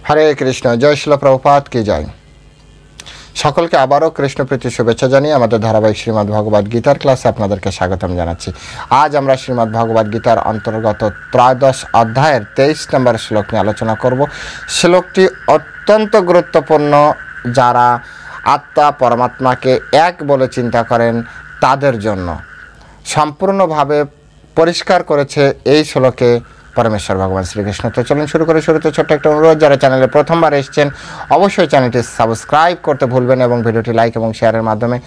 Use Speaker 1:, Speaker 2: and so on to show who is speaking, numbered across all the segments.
Speaker 1: হরে কৃষ্ণ। জয় শিল প্রভুপাদ কি জয়। সকলকে আবারও কৃষ্ণপ্রীতি শুভেচ্ছা জানিয়ে আমাদের ধারাবাহিক শ্রীমদ্ ভগবদ গীতার ক্লাসে আপনাদেরকে স্বাগতম জানাচ্ছি। আজ আমরা শ্রীমদ্ ভগবদ গীতার অন্তর্গত ত্রয়োদশ অধ্যায়ের 23 নম্বর শ্লোক নিয়ে আলোচনা করব। শ্লোকটি অত্যন্ত গুরুত্বপূর্ণ। যারা আত্মা পরমাত্মাকে এক বলে চিন্তা করেন তাদের জন্য সম্পূর্ণভাবে পরিষ্কার করেছে এই শ্লোকে পরমেশ্বর ভগবান শ্রীকৃষ্ণ। তো চলুন শুরু করে। শুরুতে ছোট্ট একটা অনুরোধ, যারা চ্যানেলে প্রথমবার এসেছেন অবশ্যই চ্যানেলটি সাবস্ক্রাইব করতে ভুলবেন এবং ভিডিওটি লাইক এবং শেয়ারের মাধ্যমে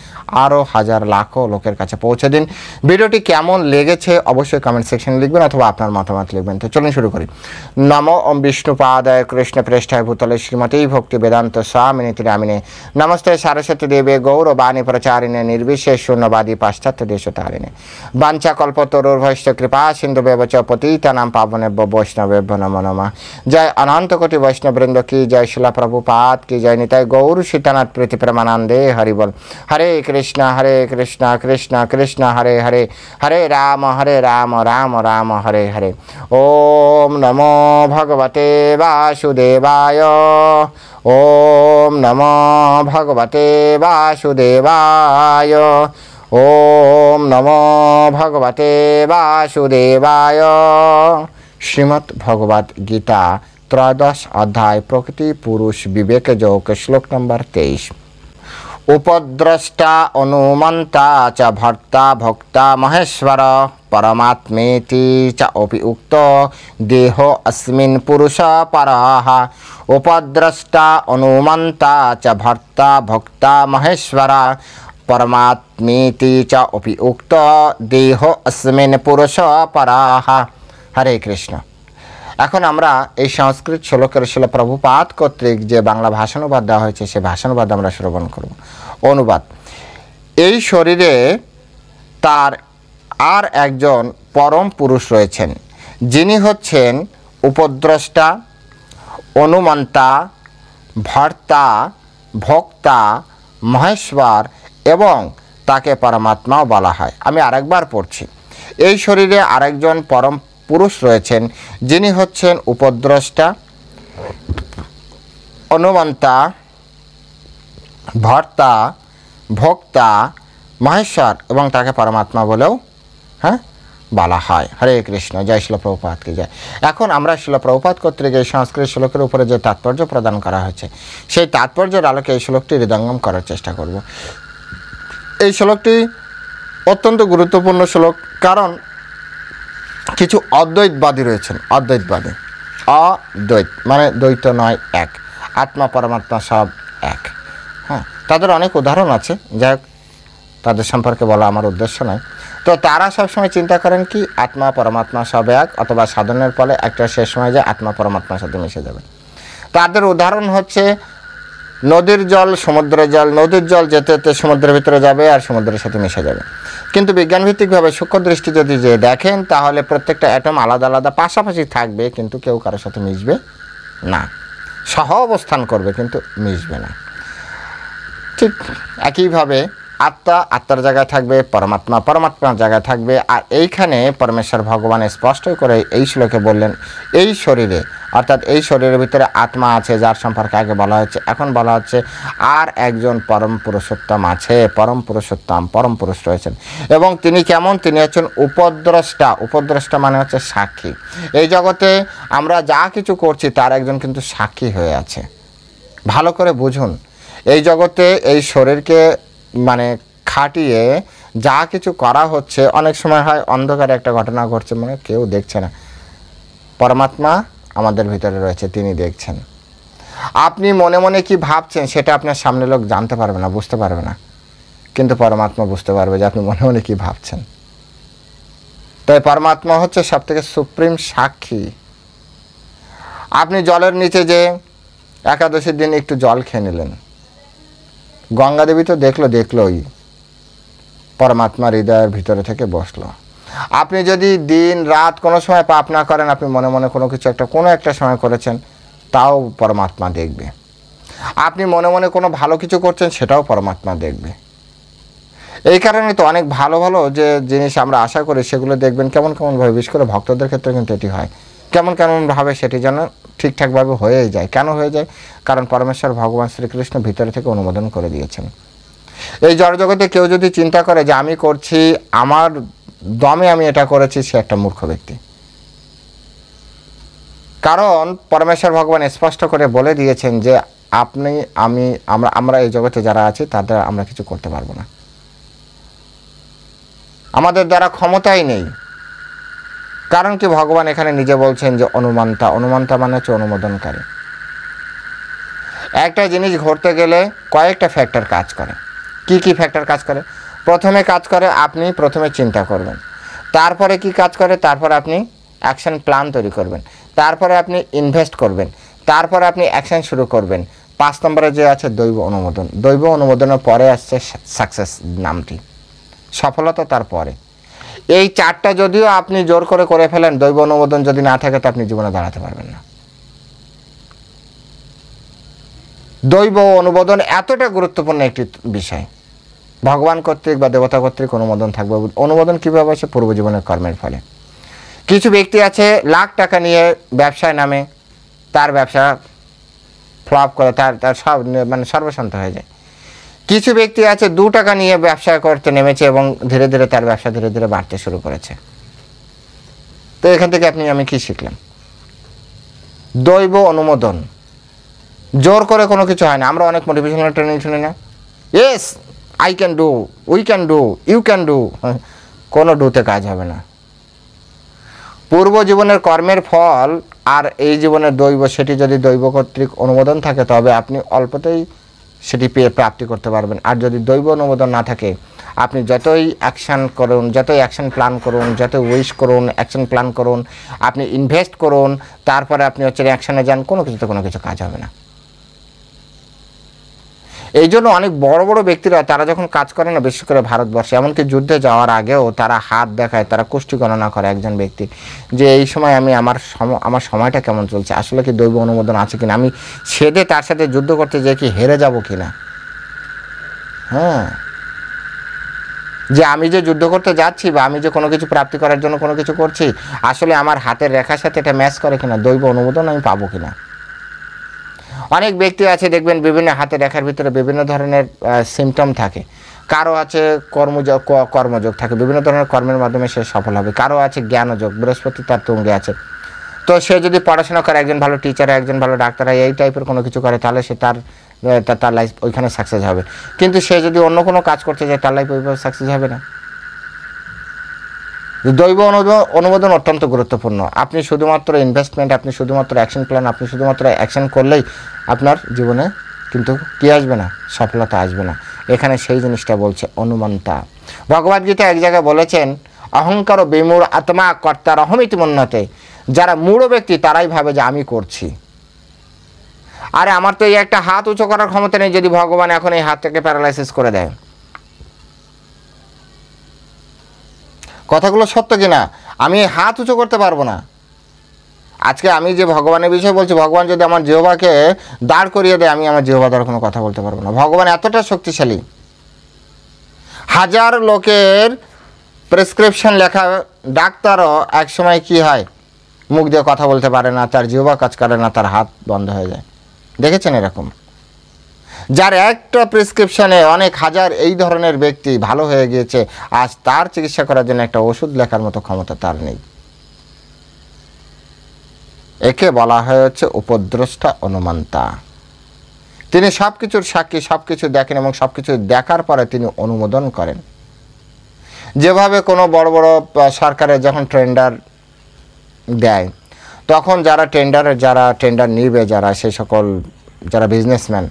Speaker 1: আরও হাজার লাখো লোকের কাছে পৌঁছে দিন। ভিডিওটি কেমন লেগেছে অবশ্যই কমেন্ট সেকশনে লিখবেন অথবা আপনার মতামত লিখবেন। তো চলুন শুরু করি। নমো ওম বিষ্ণুপাদায় কৃষ্ণ প্রেষ্ঠায় ভূতলে শ্রীমতী ভক্তি বেদান্ত স্বামিনীতি নামিনে নমস্তে সারস্বতী দেবে গৌরবাণী প্রচারিণে নির্বিশেষ শূন্যবাদী পাশ্চাত্য দেশতারিণে বাঞ্ছা কল্পতরুর্ভৈশ্চ কৃপা সিন্ধু ব্যবচ পতিতানাং পাবনেভ্যো বৈষ্ণবেভ্যো নমো নমঃ। জয় অনন্ত কোটি বৈষ্ণববৃন্দ কি জয়। শিলা প্রভুপাদ কি জয়। নিতাই গৌর সীতানাথ প্রীতি প্রেমানন্দে হরি বল। হরে কৃষ্ণ কৃষ্ণ কৃষ্ণ হরে হরে, হরে রাম রাম রাম হরে হরে। ওম নমো ভগবতে বাসুদেবায়। ওম নমো ভগবতে বাসুদেবায়। ওম নমো ভগবতে বাসুদেবায়। শ্রীমদ্ ভগবদ গীতা ত্রয়োদশ অধ্যায় প্রকৃতি পুরুষ বিবেক যোগ শ্লোক নম্বর 23। উপদ্রষ্টা অনুমন্তা চ ভর্তা ভোক্তা মহেশ্বর পরমাত্মেতি চ অপি উক্ত দেহ অস্মিন পুরুষ পরঃ। উপদ্রষ্টা অনুমন্তা চ ভর্তা ভোক্তা মহেশ্বর পরমাত্মেতি চ অপি উক্ত দেহ অস্মিন পুরুষ পরঃ। হরে কৃষ্ণ। এখন আমরা এই সংস্কৃত শ্লোকের শিল প্রভুপাদ কর্তৃক যে বাংলা ভাষানুবাদ দেওয়া হয়েছে সে ভাষানুবাদ আমরা শ্রবণ করব। অনুবাদ: এই শরীরে তার আর একজন পরম পুরুষ রয়েছেন, যিনি হচ্ছেন উপদ্রষ্টা, অনুমন্তা, ভর্তা, ভোক্তা, মহেশ্বর এবং তাকে পরমাত্মাও বলা হয়। আমি আরেকবার পড়ছি। এই শরীরে আরেকজন পরম পুরুষ রয়েছেন, যিনি হচ্ছেন উপদ্রষ্টা, অনুমন্তা, ভর্তা, ভোক্তা, মহেশ্বর এবং তাকে পরমাত্মা বলেও বলা হয়। হরে কৃষ্ণ। জয় শিল প্রভুপাদ কি জয়। এখন আমরা শিল প্রভুপাদ কর্তৃক এই সংস্কৃত শ্লোকের উপরে যে তাৎপর্য প্রদান করা হয়েছে সেই তাৎপর্যের আলোকে এই শ্লোকটি হৃদয়ঙ্গম করার চেষ্টা করব। এই শ্লোকটি অত্যন্ত গুরুত্বপূর্ণ শ্লোক, কারণ কিছু অদ্বৈতবাদী রয়েছেন। অদ্বৈতবাদী, অদ্বৈত মানে দ্বৈত নয়, এক। আত্মা পরমাত্মা সব এক। তাদের অনেক উদাহরণ আছে, যাই হোক তাদের সম্পর্কে বলা আমার উদ্দেশ্য নয়। তো তারা সবসময় চিন্তা করেন কি আত্মা পরমাত্মা সব এক, অথবা সাধনের ফলে একটা শেষ সময় যে আত্মা পরমাত্মার সাথে মিশে যাবে। তাদের উদাহরণ হচ্ছে নদীর জল, সমুদ্রের জল। নদীর জল যেতে যেতে সমুদ্রের ভিতরে যাবে আর সমুদ্রের সাথে মিশে যাবে। কিন্তু বিজ্ঞানভিত্তিকভাবে সূক্ষ্ম দৃষ্টি যদি যে দেখেন তাহলে প্রত্যেকটা অ্যাটম আলাদা আলাদা পাশাপাশি থাকবে, কিন্তু কেউ কারোর সাথে মিশবে না। সহ অবস্থান করবে কিন্তু মিশবে না। ঠিক একইভাবে আত্মা আত্মার জায়গায় থাকবে, পরমাত্মা পরমাত্মার জায়গায় থাকবে। আর এইখানে পরমেশ্বর ভগবান স্পষ্ট করে এই শ্লোকে বললেন, এই শরীরে অর্থাৎ এই শরীরের ভিতরে আত্মা আছে, যার সম্পর্কে আগে বলা হচ্ছে। এখন বলা হচ্ছে আর একজন পরম পুরুষোত্তম আছে। পরম পুরুষোত্তম, পরম পুরুষ রয়েছেন। এবং তিনি কেমন? তিনি হচ্ছেন উপদ্রষ্টা। উপদ্রষ্টা মানে হচ্ছে সাক্ষী। এই জগতে আমরা যা কিছু করছি তার একজন কিন্তু সাক্ষী হয়ে আছে। ভালো করে বুঝুন, এই জগতে এই শরীরকে মানে খাটিয়ে যা কিছু করা হচ্ছে, অনেক সময় হয় অন্ধকারে একটা ঘটনা ঘটছে, মানে কেউ দেখছে না। পরমাত্মা আমাদের ভিতরে রয়েছে, তিনি দেখছেন। আপনি মনে মনে কি ভাবছেন সেটা আপনার সামনে লোক জানতে পারবে না, বুঝতে পারবে না, কিন্তু পরমাত্মা বুঝতে পারবে যে আপনি মনে মনে কি ভাবছেন। তাই পরমাত্মা হচ্ছে সব থেকে সুপ্রিম সাক্ষী। আপনি জলের নিচে যে একাদশীর দিন একটু জল খেয়ে নিলেন, গঙ্গা দেবী তো দেখলোই, পরমাত্মার হৃদয়ের ভিতরে থেকে বসলো। আপনি যদি দিন রাত কোনো সময় পাপ না করেন, আপনি মনে মনে কোনো কিছু কোনো একটা সময় করেছেন, তাও পরমাত্মা দেখবে। আপনি মনে মনে কোনো ভালো কিছু করছেন, সেটাও পরমাত্মা দেখবে। এই কারণে তো অনেক ভালো ভালো যে জিনিস আমরা আশা করি সেগুলো দেখবেন কেমন কেমনভাবে, বিশেষ করে ভক্তদের ক্ষেত্রে কিন্তু এটি হয়। কেমন কেমনভাবে সেটি যেন ঠিকঠাকভাবে হয়েই যায়। কেন হয়ে যায়? কারণ পরমেশ্বর ভগবান শ্রীকৃষ্ণ ভিতরে থেকে অনুমোদন করে দিয়েছেন। এই জড়জগতে কেউ যদি চিন্তা করে যে আমি করছি, আমার দমে আমি এটা করেছি, সে একটা মূর্খ ব্যক্তি। কারণ পরমেশ্বর ভগবান স্পষ্ট করে বলে দিয়েছেন যে আপনি, আমি, আমরা এই জগতে যারা আছি তাদের আমরা কিছু করতে পারবো না, আমাদের দ্বারা ক্ষমতাই নেই। কারণ কি? ভগবান এখানে নিজে বলছেন যে অনুমানতা। অনুমানতা মানে হচ্ছে অনুমোদনকারী। একটা জিনিস ঘটতে গেলে কয়েকটা ফ্যাক্টর কাজ করে। কি কি ফ্যাক্টর কাজ করে? প্রথমে কাজ করে আপনি প্রথমে চিন্তা করবেন, তারপরে কি কাজ করে? তারপরে আপনি অ্যাকশন প্ল্যান তৈরি করবেন, তারপরে আপনি ইনভেস্ট করবেন, তারপরে আপনি অ্যাকশন শুরু করবেন। 5 নম্বরে যে আছে দৈব অনুমোদন। দৈব অনুমোদনের পরে আসছে সাকসেস নামটি, সফলতা তারপরে। এই 4টা যদিও আপনি জোর করে করে ফেলেন, দৈব অনুমোদন যদি না থাকে তো আপনি জীবনে দাঁড়াতে পারবেন না। দৈব অনুমোদন এতটা গুরুত্বপূর্ণ একটি বিষয়। ভগবান কর্তৃক বা দেবতা কর্তৃক অনুমোদন থাকবে। অনুমোদন কীভাবে আসে? পূর্বজীবনের কর্মের ফলে। কিছু ব্যক্তি আছে লাখ টাকা নিয়ে ব্যবসায় নামে, তার ব্যবসা ফ্লপ করে, তার সব মানে সর্বশান্ত হয়ে যায়। কিছু ব্যক্তি আছে 2 টাকা নিয়ে ব্যবসা করতে নেমেছে এবং ধীরে ধীরে তার ব্যবসা ধীরে ধীরে বাড়তে শুরু করেছে। তো এখান থেকে আমি কি শিখলাম? দৈব অনুমোদন। জোর করে কোনো কিছু হয় না। আমরা অনেক মোটিভেশনাল ট্রেনিং শুনি না, yes I can do, we can do, you can do. কোনো ডুতে কাজ হবে না। পূর্ব জীবনের কর্মের ফল আর এই জীবনের দৈব, সেটি যদি দৈব কর্তৃক অনুমোদন থাকে তবে আপনি অল্পতেই সেটি পেয়ে প্রাপ্তি করতে পারবেন। আর যদি দৈব অনুমোদন না থাকে, আপনি যতই অ্যাকশান করুন, যতই অ্যাকশন প্ল্যান করুন, যতই উইশ করুন, অ্যাকশন প্ল্যান করুন, আপনি ইনভেস্ট করুন, তারপরে আপনি অ্যাকশানে যান, কোনো কিছুতে কোনো কিছু কাজ হবে না। এই জন্য অনেক বড় বড় ব্যক্তিরা তারা যখন কাজ করে না, বিশেষ করে ভারতবর্ষে, এমনকি যুদ্ধে যাওয়ার আগেও তারা হাত দেখায়, তারা কুষ্টি গণনা করে একজন ব্যক্তি, যে এই সময় আমার সময়টা কেমন চলছে, আসলে কি দৈব অনুমোদন আছে কিনা, আমি সেদে তার সাথে যুদ্ধ করতে যেয়ে কি হেরে যাব কিনা। হ্যাঁ, যে আমি যে যুদ্ধ করতে যাচ্ছি বা আমি যে কোনো কিছু প্রাপ্তি করার জন্য কোনো কিছু করছি, আসলে আমার হাতের রেখার সাথে এটা ম্যাচ করে কিনা, দৈব অনুমোদন আমি পাবো কিনা। অনেক ব্যক্তি আছে দেখবেন বিভিন্ন হাতের রেখার ভিতরে বিভিন্ন ধরনের সিমটম থাকে। কারো আছে কর্মযোগ থাকে, বিভিন্ন ধরনের কর্মের মাধ্যমে সে সফল হবে। কারো আছে জ্ঞানযোগ, বৃহস্পতি তার তুঙ্গে আছে। তো সে যদি পড়াশোনা করে, একজন ভালো টিচার, একজন ভালো ডাক্তার, এই টাইপের কোনো কিছু করে, তাহলে সে তার লাইফ ওইখানে সাকসেস হবে। কিন্তু সে যদি অন্য কোনো কাজ করতে যায়, তার লাইফ ওইভাবে সাকসেস হবে না। দৈব অনুমোদন অত্যন্ত গুরুত্বপূর্ণ। আপনি শুধুমাত্র ইনভেস্টমেন্ট, আপনি শুধুমাত্র অ্যাকশন প্ল্যান, আপনি শুধুমাত্র অ্যাকশন করলেই আপনার জীবনে কিন্তু কি আসবে না? সফলতা আসবে না। এখানে সেই জিনিসটা বলছে অনুমানতা। ভগবদ্গীতা এক জায়গায় বলেছেন, অহংকার বিমূঢ় আত্মা কর্তার অহমিতি মন্যতে। যারা মূঢ় ব্যক্তি তারাই ভাবে যে আমি করছি। আরে আমার তো এই একটা হাত উঁচু করার ক্ষমতা নেই, যদি ভগবান এখন এই হাতটাকে প্যারালাইসিস করে দেয়। কথাগুলো সত্য কিনা? আমি হাত উঁচু করতে পারবো না। আজকে আমি যে ভগবানের বিষয়ে বলছি, ভগবান যদি আমার জিহ্বাকে দাঁড় করিয়ে দেয়, আমি আমার জিহ্বা দ্বারা কোনো কথা বলতে পারবো না। ভগবান এতটা শক্তিশালী। হাজার লোকের প্রেসক্রিপশন লেখা ডাক্তারও একসময় কি হয়, মুখ দিয়ে কথা বলতে পারে না, তার জিহ্বা কাজ করে না, তার হাত বন্ধ হয়ে যায়। দেখেছেন এরকম? যার একটা প্রেসক্রিপশনে অনেক হাজার এই ধরনের ব্যক্তি ভালো হয়ে গিয়েছে, আজ তার চিকিৎসা করার জন্য একটা ওষুধ লেখার মতো ক্ষমতা তার নেই। একে বলা হচ্ছে উপদ্রষ্টা অনুমানতা। তিনি সব কিছুর সাক্ষী, সব কিছু দেখেন এবং সব কিছু দেখার পরে তিনি অনুমোদন করেন। যেভাবে কোনো বড় বড় সরকারের যখন টেন্ডার দেয়, তখন যারা টেন্ডার নিবে, যারা সেই সকল যারা বিজনেসম্যান,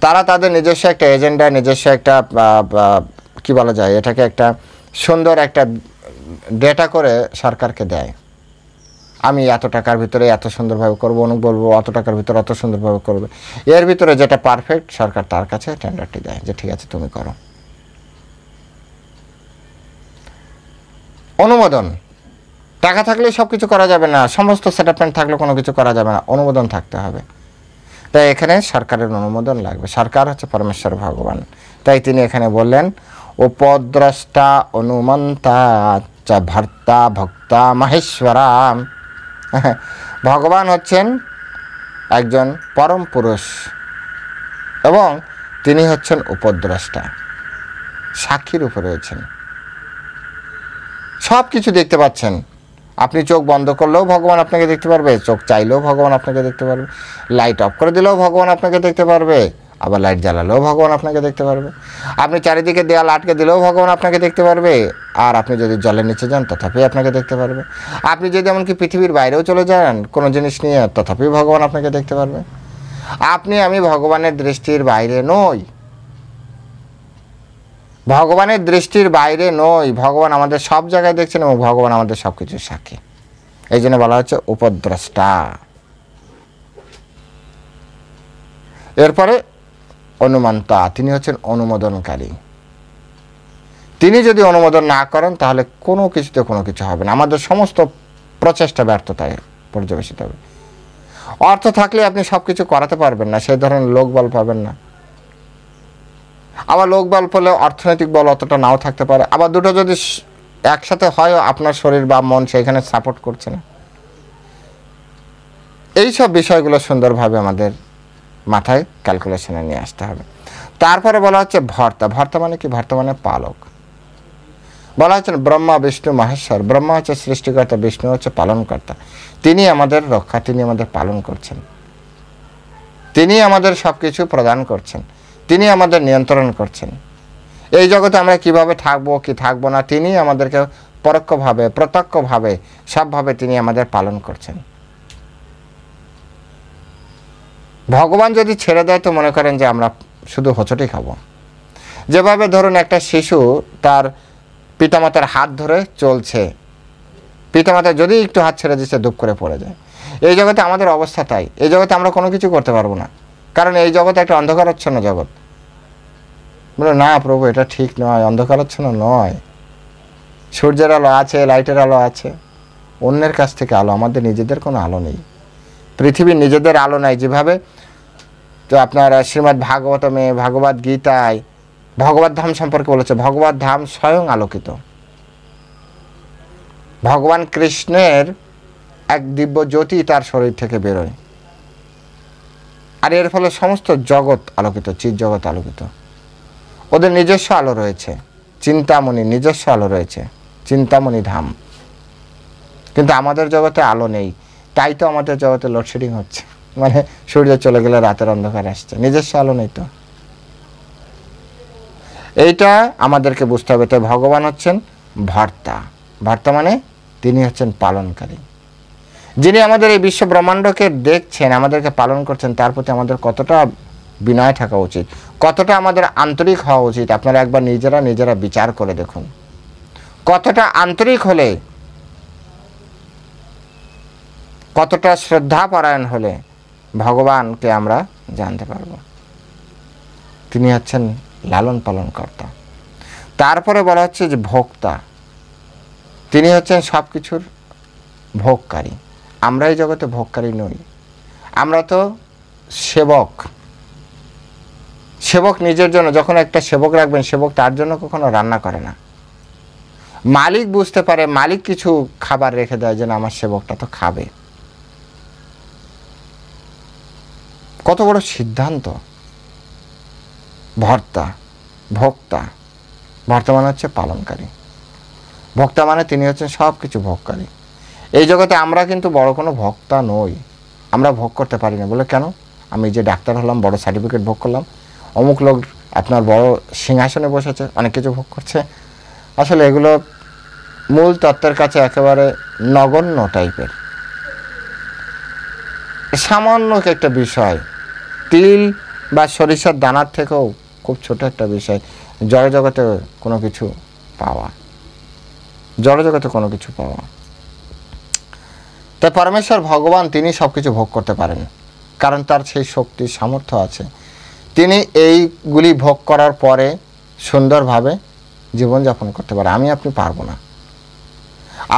Speaker 1: তারা তাদের নিজস্ব একটা এজেন্ডা, নিজস্ব একটা কি বলা যায়, এটাকে একটা সুন্দর একটা ডেটা করে সরকারকে দেয়। আমি এত টাকার ভিতরে এত সুন্দরভাবে করবো, অনেক বলবো অত টাকার ভিতরে অত সুন্দরভাবে করবে। এর ভিতরে যেটা পারফেক্ট, সরকার তার কাছে টেন্ডারটি দেয় যে ঠিক আছে তুমি করো। অনুমোদন। টাকা থাকলে সব কিছু করা যাবে না, সমস্ত সেটআপমেন্ট থাকলে কোনো কিছু করা যাবে না, অনুমোদন থাকতে হবে। তাই এখানে সরকারের অনুমোদন লাগবে। সরকার হচ্ছে পরমেশ্বর ভগবান। তাই তিনি এখানে বললেন উপদ্রষ্টা অনুমন্তা চ ভর্তা ভক্তা মহেশ্বরা। ভগবান হচ্ছেন একজন পরম পুরুষ এবং তিনি হচ্ছেন উপদ্রষ্টা, সাক্ষীর উপরে রয়েছেন, সব কিছু দেখতে পাচ্ছেন। আপনি চোখ বন্ধ করলেও ভগবান আপনাকে দেখতে পারবে, চোখ চাইলেও ভগবান আপনাকে দেখতে পারবে, লাইট অফ করে দিলেও ভগবান আপনাকে দেখতে পারবে, আবার লাইট জ্বালালেও ভগবান আপনাকে দেখতে পারবে, আপনি চারিদিকে দেয়াল আটকে দিলেও ভগবান আপনাকে দেখতে পারবে, আর আপনি যদি জলের নিচে যান তথাপি আপনাকে দেখতে পারবে, আপনি যদি এমনকি পৃথিবীর বাইরেও চলে যান কোনো জিনিস নিয়ে তথাপি ভগবান আপনাকে দেখতে পারবে। আপনি আমি ভগবানের দৃষ্টির বাইরে নই, ভগবানের দৃষ্টির বাইরে নই, ভগবান আমাদের সব জায়গায় দেখছেন এবং ভগবান আমাদের সব কিছুর সাক্ষী। এই জন্য বলা হচ্ছে উপদ্রষ্টা। এরপরে অনুমন্তা, তিনি হচ্ছেন অনুমোদনকারী। তিনি যদি অনুমোদন না করেন তাহলে কোনো কিছুতে কোনো কিছু হবে না, আমাদের সমস্ত প্রচেষ্টা ব্যর্থতায় পর্যবেসিত হবে। অর্থ থাকলে আপনি সব কিছু করাতে পারবেন না, সেই ধরনের লোকবল পাবেন না। আবার লোকবল পেলে অর্থনৈতিক বল অতটা নাও থাকতে পারে, আবার দুটো যদি একসাথে হয় আপনার শরীর বা মন সেইখানে সাপোর্ট করছে না। এই সব বিষয়গুলো সুন্দরভাবে আমাদের মাথায় ক্যালকুলেশনে নিয়ে আসতে হবে। তারপরে বলা হচ্ছে ভর্তা। ভর্তা মানে কি? ভর্তা মানে পালক। বলা হচ্ছে ব্রহ্মা বিষ্ণু মহেশ্বর। ব্রহ্মা হচ্ছে সৃষ্টিকর্তা, বিষ্ণু হচ্ছে পালনকর্তা। তিনি আমাদের রক্ষা, তিনি আমাদের পালন করছেন, তিনি আমাদের সব কিছু প্রদান করছেন, তিনি আমাদের নিয়ন্ত্রণ করছেন। এই জগতে আমরা কিভাবে থাকবো কি থাকবো না, তিনি আমাদেরকে পরোক্ষভাবে প্রত্যক্ষভাবে সবভাবে তিনি আমাদের পালন করছেন। ভগবান যদি ছেড়ে দেয় তো মনে করেন যে আমরা শুধু হোঁচটই খাবো। যেভাবে ধরুন একটা শিশু তার পিতামাতার হাত ধরে চলছে, পিতামাতা যদি একটু হাত ছেড়ে দিচ্ছে দুপ করে পড়ে যায়। এই জগতে আমাদের অবস্থা তাই। এই জগতে আমরা কোনো কিছু করতে পারবো না, কারণ এই জগতে একটা অন্ধকারাচ্ছন্ন জগৎ। বলে না প্রভু এটা ঠিক নয়, অন্ধকারাচ্ছন্ন নয়, সূর্যের আলো আছে, লাইটের আলো আছে, অন্যের কাছ থেকে আলো, আমাদের নিজেদের কোনো আলো নেই। পৃথিবীর নিজেদের আলো নাই। যেভাবে তো আপনার শ্রীমদ্ ভাগবতমে, ভাগবত গীতায় ভগবত ধাম সম্পর্কে বলেছে, ভগবত ধাম স্বয়ং আলোকিত। ভগবান কৃষ্ণের এক দিব্য জ্যোতি তার শরীর থেকে বেরোয়, আর এর ফলে সমস্ত জগৎ আলোকিত, চিৎ জগৎ আলোকিত। ওদের নিজস্ব আলো রয়েছে, চিন্তামণি নিজস্ব আলো রয়েছে, চিন্তামণি ধাম। কিন্তু আমাদের জগতে আলো নেই, তাই তো আমাদের জগতে লোডশেডিং হচ্ছে, মানে সূর্য চলে গেলে রাতের অন্ধকার আসছে, নিজস্ব আলো নেই তো। এইটা আমাদেরকে বুঝতে হবে। তো ভগবান হচ্ছেন ভর্তা। ভর্তা মানে তিনি হচ্ছেন পালনকারী, যিনি আমাদের এই বিশ্ব ব্রহ্মাণ্ডকে দেখছেন, আমাদেরকে পালন করছেন। তার প্রতি আমাদের কতটা বিনয় থাকা উচিত, কতটা আমাদের আন্তরিক হওয়া উচিত, আপনারা একবার নিজেরা বিচার করে দেখুন। কতটা আন্তরিক হলে, কতটা শ্রদ্ধাপরায়ণ হলে ভগবানকে আমরা জানতে পারব। তিনি হচ্ছেন লালন পালন কর্তা। তারপরে বলা হচ্ছে যে ভোক্তা, তিনি হচ্ছেন সব কিছুর ভোগকারী। আমরা এই জগতে ভোগকারী নই, আমরা তো সেবক। সেবক নিজের জন্য, যখন একটা সেবক রাখবেন, সেবক তার জন্য কখনো রান্না করে না। মালিক বুঝতে পারে, মালিক কিছু খাবার রেখে দেয়, যেন আমার সেবকটা তো খাবে। কত বড় সিদ্ধান্ত! ভর্তা, ভোক্তা। ভর্তা মানে হচ্ছে পালনকারী, ভোক্তা মানে তিনি হচ্ছেন সব কিছু ভোগকারী। এই জগতে আমরা কিন্তু বড় কোনো ভোক্তা নই, আমরা ভোগ করতে পারি না। বলে কেন? আমি যে ডাক্তার হলাম, বড় সার্টিফিকেট ভোগ করলাম, অমুক লোক আপনার বড় সিংহাসনে বসেছে, অনেক কিছু ভোগ করছে। আসলে এগুলো মূল তত্ত্বের কাছে একেবারে নগণ্য টাইপের, সামান্য একটা বিষয়, তিল বা সরিষার দানার থেকেও খুব ছোট একটা বিষয় জড় জগতে কোনো কিছু পাওয়া, জড় জগতে কোনো কিছু পাওয়া। তাই পরমেশ্বর ভগবান তিনি সব কিছু ভোগ করতে পারেন, কারণ তার সেই শক্তি সামর্থ্য আছে। তিনি এইগুলি ভোগ করার পরে সুন্দরভাবে জীবনযাপন করতে পারে। আমি আপনি পারবো না,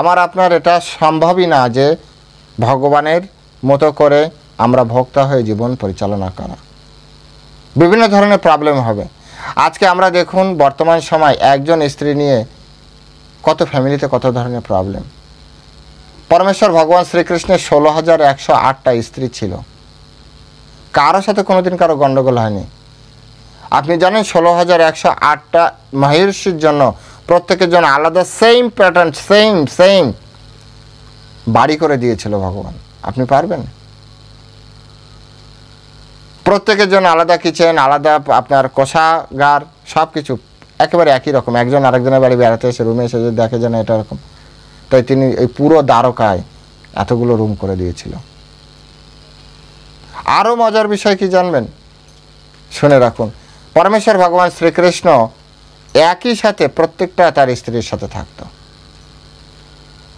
Speaker 1: আমার আপনার এটা সম্ভবই না যে ভগবানের মতো করে আমরা ভোক্তা হয়ে জীবন পরিচালনা করা। বিভিন্ন ধরনের প্রবলেম হবে। আজকে আমরা দেখুন বর্তমান সময় একজন স্ত্রী নিয়ে কত ফ্যামিলিতে কত ধরনের প্রবলেম। পরমেশ্বর ভগবান শ্রীকৃষ্ণের 16,108টা স্ত্রী ছিল, কারোর সাথে কোনোদিন কারো গণ্ডগোল হয়নি। আপনি জানেন 16,108টা মহর্ষির জন্য প্রত্যেকের জন্য আলাদা সেম প্যাটার্ন, সেম বাড়ি করে দিয়েছিল ভগবান। আপনি পারবেন? প্রত্যেকের জন্য আলাদা কিচেন, আলাদা আপনার কোষাগার, সব কিছু একেবারে একই রকম। একজন আরেকজনের বাড়ি বেড়াতে এসে রুমে এসে যদি দেখে যেন এটা এরকম, তাই তিনি এই পুরো দ্বারকায় এতগুলো রুম করে দিয়েছিল। আরও মজার বিষয় কি জানবেন? শুনে রাখুন। পরমেশ্বর ভগবান শ্রীকৃষ্ণ একই সাথে প্রত্যেকটা তার স্ত্রীর সাথে থাকত।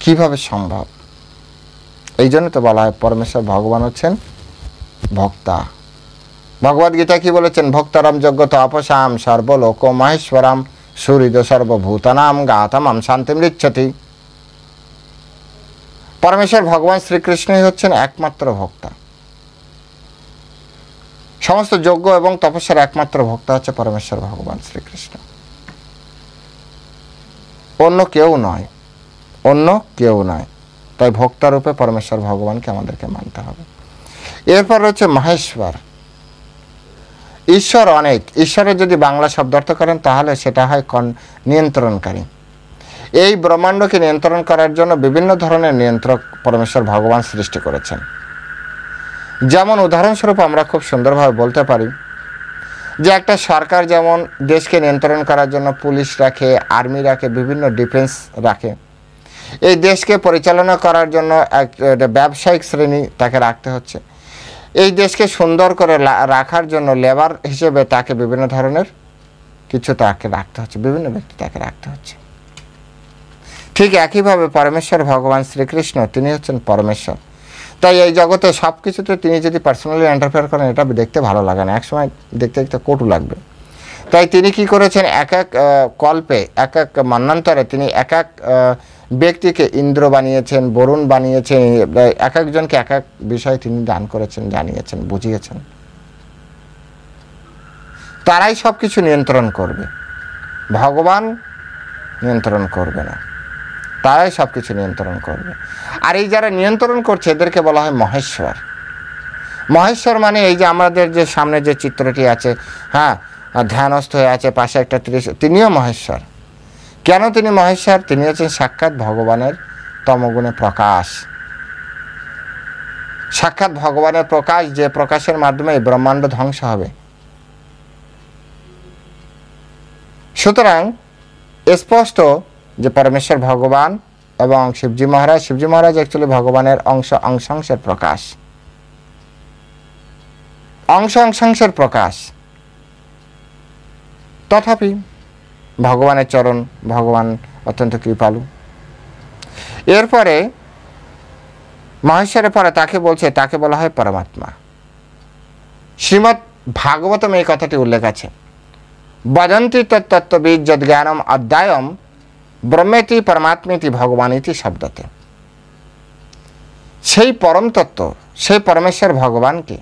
Speaker 1: কিভাবে সম্ভব? এই জন্য তো বলা হয় পরমেশ্বর ভগবান হচ্ছেন ভক্তা। ভগবদ গীতা কি বলেছেন? ভক্তারাম যজ্ঞত অপসাম সর্বলোক মহেশ্বরাম সুহৃদ সর্বভূতানাম গাতামাম শান্তিম রিচ্ছতি। পরমেশ্বর ভগবান শ্রীকৃষ্ণই হচ্ছেন একমাত্র ভক্তা। সমস্ত যজ্ঞ এবং তপস্যার একমাত্র ভক্তা হচ্ছে পরমেশ্বর ভগবান শ্রীকৃষ্ণ, অন্য কেউ নয়, অন্য কেউ নয়। তাই ভক্তারূপে পরমেশ্বর ভগবানকে আমাদেরকে মানতে হবে। এরপর রয়েছে মহেশ্বর। ঈশ্বর অনেক। ঈশ্বরের যদি বাংলা শব্দার্থ করেন তাহলে সেটা হয় নিয়ন্ত্রণকারী। এই ব্রহ্মাণ্ডকে নিয়ন্ত্রণ করার জন্য বিভিন্ন ধরনের নিয়ন্ত্রক পরমেশ্বর ভগবান সৃষ্টি করেছেন। যেমন উদাহরণস্বরূপ আমরা খুব সুন্দরভাবে বলতে পারি যে একটা সরকার যেমন দেশকে নিয়ন্ত্রণ করার জন্য পুলিশ রাখে, আর্মি রাখে, বিভিন্ন ডিফেন্স রাখে। এই দেশকে পরিচালনা করার জন্য একটা ব্যবসায়িক শ্রেণী তাকে রাখতে হচ্ছে। এই দেশকে সুন্দর করে রাখার জন্য লেবার হিসেবে তাকে বিভিন্ন ধরনের কিছু তাকে রাখতে হচ্ছে, বিভিন্ন ব্যক্তি তাকে রাখতে হচ্ছে। ঠিক একইভাবে পরমেশ্বর ভগবান শ্রীকৃষ্ণ তিনি হচ্ছেন পরমেশ্বর। তাই এই জগতে সব কিছুতে তিনি যদি পার্সোনালি এন্টারফেয়ার করেন এটা দেখতে ভালো লাগে না, একসময় দেখতে দেখতে কটু লাগবে। তাই তিনি কি করেছেন, এক এক কল্পে, এক এক মন্বন্তরে তিনি এক এক ব্যক্তিকে ইন্দ্র বানিয়েছেন, বরুণ বানিয়েছেন, এক একজনকে এক এক বিষয় তিনি দান করেছেন, জানিয়েছেন, বুঝিয়েছেন। তারাই সব কিছু নিয়ন্ত্রণ করবে, ভগবান নিয়ন্ত্রণ করবে না, তারাই সব কিছু নিয়ন্ত্রণ করবে। আর এই যারা নিয়ন্ত্রণ করছে এদেরকে বলা হয় মহেশ্বর। মহেশ্বর মানে এই যে আমাদের যে সামনে যে চিত্রটি আছে, হ্যাঁ, ধ্যানস্থ হয়ে আছে, পাশে একটা তিনিও মহেশ্বর। কেন তিনি মহেশ্বর? তিনি হচ্ছেন সাক্ষাৎ ভগবানের তমগুণে প্রকাশ, সাক্ষাৎ ভগবানের প্রকাশ, যে প্রকাশের মাধ্যমে এই ব্রহ্মাণ্ড ধ্বংস হবে। সুতরাং স্পষ্ট যে পরমেশ্বর ভগবান এবং শিবজি মহারাজ অ্যাকচুয়ালি ভগবানের অংশাংশের প্রকাশ, অংশাংশের প্রকাশ। তথাপি ভগবানের চরণ, ভগবান অত্যন্ত কৃপালু। এরপরে মহেশ্বরের পরে তাকে বলছে, তাকে বলা হয় পরমাত্মা। শ্রীমদ্ ভাগবতম এই কথাটি উল্লেখ আছে, বদন্তি তত্ত্ববিদ যজ্ঞানম অধ্যায়ম ব্রহ্মেতি পরমাত্মেতি ভগবানিতি শব্দতে। সেই পরম তত্ত্ব, সেই পরমেশ্বর ভগবানকে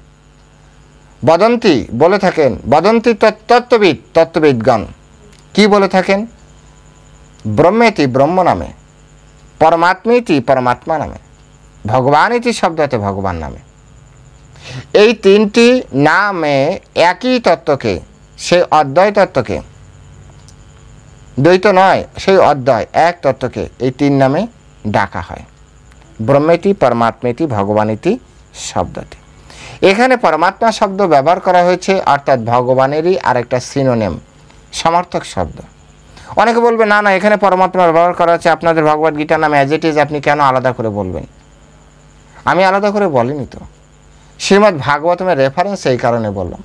Speaker 1: বদন্তি বলে থাকেন, বদন্তি তত্ত্ববিদগণ কি বলে থাকেন? ব্রহ্মেতি ব্রহ্ম নামে, পরমাত্মেতি পরমাত্মা নামে, ভগবানিতি শব্দতে ভগবান নামে। এই তিনটি নামে একই তত্ত্বকে, সেই অদ্বয় তত্ত্বকে, দ্বৈত নয়, সেই অদ্বয় এক তত্ত্বকে এই তিন নামে ডাকা হয়, ব্রহ্মেতি পরমাত্মেতি ভগবানিতি শব্দতে। এখানে পরমাত্মা শব্দ ব্যবহার করা হয়েছে, অর্থাৎ ভগবানেরই আরেকটা সিনোনিম, সমার্থক শব্দ। অনেকে বলবে না না, এখানে পরমাত্মা ব্যবহার করা হচ্ছে, আপনাদের ভগবদ গীতার নামে অ্যাজ ইট ইজ, আপনি কেন আলাদা করে বলবেন? আমি আলাদা করে বলিনি তো, শ্রীমদ্ ভাগবতমের রেফারেন্স এই কারণে বললাম,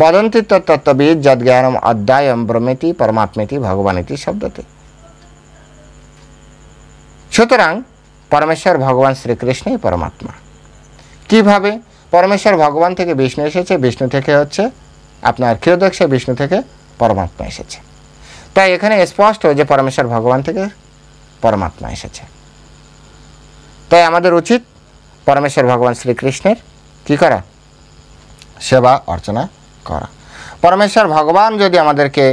Speaker 1: বদন্তি তত্ত্ববিদ যজ্ঞানম অধ্যায়ম ব্রহ্মেতি পরমাত্মেতি ভগবানিতি শব্দতে। সুতরাং পরমেশ্বর ভগবান শ্রীকৃষ্ণই পরমাত্মা। কিভাবে? পরমেশ্বর ভগবান থেকে বিষ্ণু এসেছে, বিষ্ণু থেকে হচ্ছে আপনার ক্ষীরোদক্ষ, বিষ্ণু থেকে পরমাত্মা এসেছে। তাই এখানে স্পষ্ট যে পরমেশ্বর ভগবান থেকে পরমাত্মা এসেছে। তাই আমাদের উচিত পরমেশ্বর ভগবান শ্রীকৃষ্ণের কি করা? সেবা অর্চনা করা। পরমেশ্বর ভগবান যদি আমাদেরকে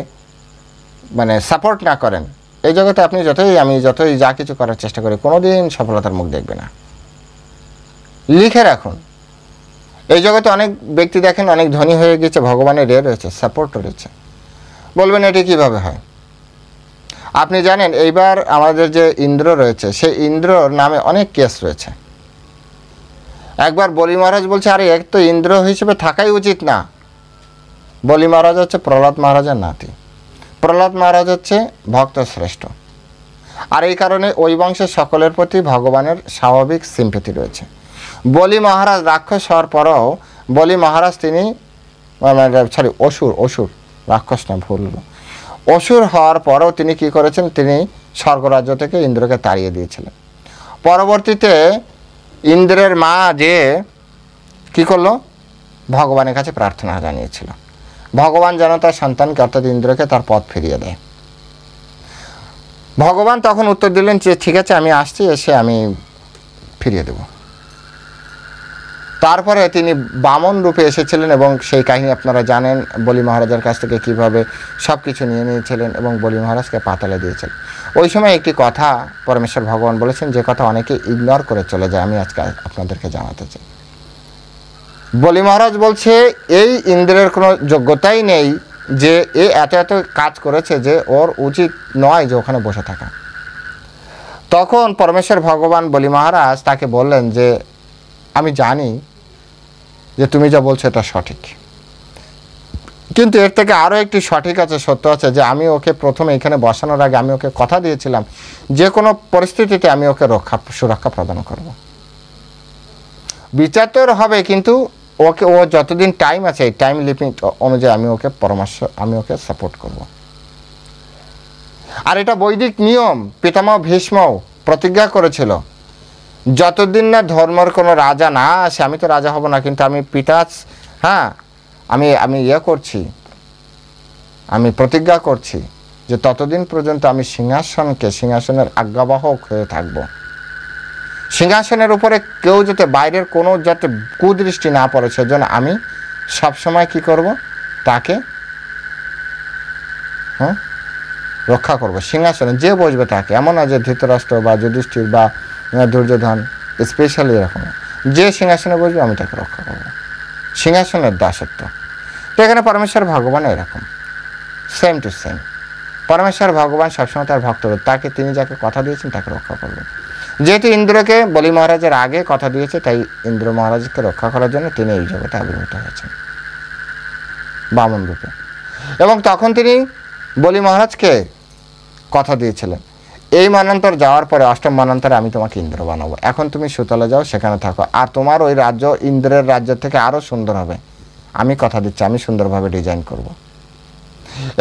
Speaker 1: সাপোর্ট না করেন, এই জগতে আপনি আমি যতই যা কিছু করার চেষ্টা করি কোনোদিন সফলতার মুখ দেখবে না। লিখে রাখুন, এই জগতে অনেক ব্যক্তি দেখেন অনেক ধনী হয়ে গেছে, ভগবানের রয়েছে, সাপোর্ট রয়েছে। বলবেন এটি কিভাবে হয়? আপনি জানেন এইবার আমাদের যে ইন্দ্র রয়েছে, সেই ইন্দ্রর নামে অনেক কেস রয়েছে। একবার বলি মহারাজ বলছে, আরে এক তো ইন্দ্র হিসেবে থাকাই উচিত না। বলি মহারাজ হচ্ছে প্রহ্লাদ মহারাজের নাতি। প্রহ্লাদ মহারাজ হচ্ছে ভক্ত শ্রেষ্ঠ, আর এই কারণে ওই বংশের সকলের প্রতি ভগবানের স্বাভাবিক সিম্পেথি রয়েছে। বলি মহারাজ রাক্ষস হওয়ার পরেও বলি মহারাজ তিনি অসুর রাক্ষস না, ভুল, অসুর হওয়ার পরেও তিনি কি করেছেন, তিনি স্বর্গরাজ্য থেকে ইন্দ্রকে তাড়িয়ে দিয়েছিলেন। পরবর্তীতে ইন্দ্রের মা যে কি করলো, ভগবানের কাছে প্রার্থনা জানিয়েছিল, ভগবান যেন তার সন্তানকে অর্থাৎ ইন্দ্রকে তার পথ ফিরিয়ে দেয়। ভগবান তখন উত্তর দিলেন যে ঠিক আছে, আমি আসছি, এসে আমি ফিরিয়ে দেব। তারপরে তিনি বামন রূপে এসেছিলেন এবং সেই কাহিনী আপনারা জানেন, বলি মহারাজের কাছ থেকে কীভাবে সব কিছু নিয়ে নিয়েছিলেন এবং বলি মহারাজকে পাতালে দিয়েছিলেন। ওই সময় একটি কথা পরমেশ্বর ভগবান বলেছেন, যে কথা অনেকে ইগনোর করে চলে যায়, আমি আজকে আপনাদেরকে জানাতে চাই। বলি মহারাজ বলছে এই ইন্দ্রের কোনো যোগ্যতাই নেই যে এ এত এত কাজ করেছে, যে ওর উচিত নয় যে ওখানে বসে থাকা। তখন পরমেশ্বর ভগবান বলি মহারাজ তাকে বললেন যে আমি জানি যে তুমি যা বলছো এটা সঠিক, কিন্তু এর থেকে আরও একটি সঠিক আছে, সত্য আছে, যে আমি ওকে প্রথমে এখানে বসানোর আগে আমি ওকে কথা দিয়েছিলাম যে কোনো পরিস্থিতিতে আমি ওকে সুরক্ষা প্রদান করব। বিচার তো হবে, কিন্তু ওকে ও যতদিন টাইম আছে এই টাইম লিমিট অনুযায়ী আমি ওকে সাপোর্ট করব। আর এটা বৈদিক নিয়ম। পিতামহ ভীষ্মও প্রতিজ্ঞা করেছিল, যতদিন না ধর্মের কোনো রাজা না আসে, আমি তো রাজা হব না, কিন্তু আমি আমি আমি প্রতিজ্ঞা করছি যে ততদিন পর্যন্ত আমি সিংহাসনের আজ্ঞাবাহক হয়ে থাকব। সিংহাসনের উপরে কেউ যাতে বাইরের কোনো যাতে কুদৃষ্টি না পড়ে, সেজন্য আমি সবসময় কি করব, তাকে রক্ষা করব। সিংহাসনে যে বসবে তাকে, এমন না যে ধৃতরাষ্ট্র বা যুধিষ্ঠির বা দুর্যোধন, স্পেশালি এরকম, যে সিংহাসনে বসবে আমি তাকে রক্ষা করব। সিংহাসনের দাসত্ব। তো এখানে পরমেশ্বর ভগবান এরকম সেম টু সেম। পরমেশ্বর ভগবান সবসময় তার ভক্তদের, তাকে তিনি যাকে কথা দিয়েছেন তাকে রক্ষা করবেন। যেহেতু ইন্দ্রকে বলি মহারাজের আগে কথা দিয়েছে, তাই ইন্দ্র মহারাজকে রক্ষা করার জন্য তিনি এই জগতে আবির্ভূত হয়েছেন বামন রূপে। এবং তখন তিনি বলি মহারাজকে কথা দিয়েছিলেন, এই মন্বন্তর যাওয়ার পরে অষ্টম মন্বন্তরে আমি তোমাকে ইন্দ্র বানাবো, এখন তুমি সুতলে যাও, সেখানে থাকো, আর তোমার ওই রাজ্য ইন্দ্রের রাজ্য থেকে আরও সুন্দর হবে, আমি কথা দিচ্ছি, আমি সুন্দরভাবে ডিজাইন করব।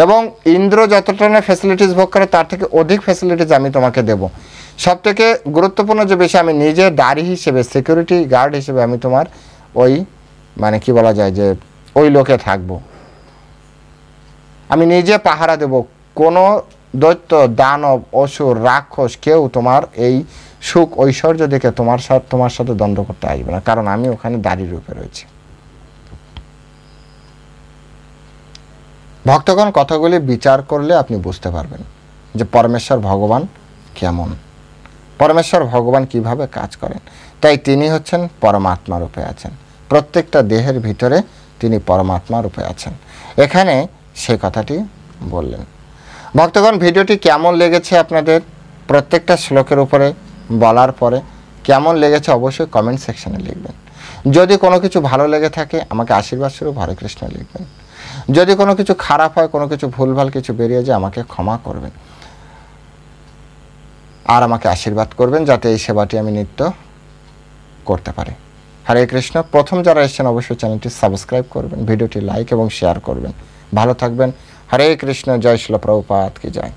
Speaker 1: এবং ইন্দ্র যতটা না ফ্যাসিলিটিস ভোগ করে তার থেকে অধিক ফ্যাসিলিটিস আমি তোমাকে দেব। সব থেকে গুরুত্বপূর্ণ যে বিষয়, আমি নিজে দাঁড়ি হিসেবে, সিকিউরিটি গার্ড হিসেবে আমি তোমার ওই কি বলা যায় যে ওই লোকে থাকবো, আমি নিজে পাহারা দেব, কোনো দৈত্য, দানব, অসুর, রাক্ষস কেউ তোমার এই সুখ ঐশ্বর্য দেখে তোমার সাথে দ্বন্দ্ব করতে আসবে না, কারণ আমি ওখানে দাঁড়ি রূপে রয়েছি। ভক্তগণ, কথাগুলি বিচার করলে আপনি বুঝতে পারবেন যে পরমেশ্বর ভগবান কেমন, পরমেশ্বর ভগবান কিভাবে কাজ করেন। তাই তিনি হচ্ছেন পরমাত্মা রূপে আছেন, প্রত্যেকটা দেহের ভিতরে তিনি পরমাত্মা রূপে আছেন। এখানে সে কথাটি বললেন। ভক্তগণ, ভিডিওটি কেমন লেগেছে আপনাদের প্রত্যেকটা শ্লোকের উপরে বলার পরে কেমন লেগেছে অবশ্যই কমেন্ট সেকশনে লিখবেন। যদি কোনো কিছু ভালো লেগে থাকে আমাকে আশীর্বাদ স্বরূপ হরে কৃষ্ণ লিখবেন। যদি কোনো কিছু খারাপ হয়, কোনো কিছু ভুলভাল কিছু বেরিয়ে যায়, আমাকে ক্ষমা করবেন আর আমাকে আশীর্বাদ করবেন, যাতে এই সেবাটি আমি নিত্য করতে পারি। হরে কৃষ্ণ। প্রথম যারা এসেছেন অবশ্যই চ্যানেলটি সাবস্ক্রাইব করবেন, ভিডিওটি লাইক এবং শেয়ার করবেন। ভালো থাকবেন। হরে কৃষ্ণ। জয় শ্রীল প্রভুপাদ কি জয়।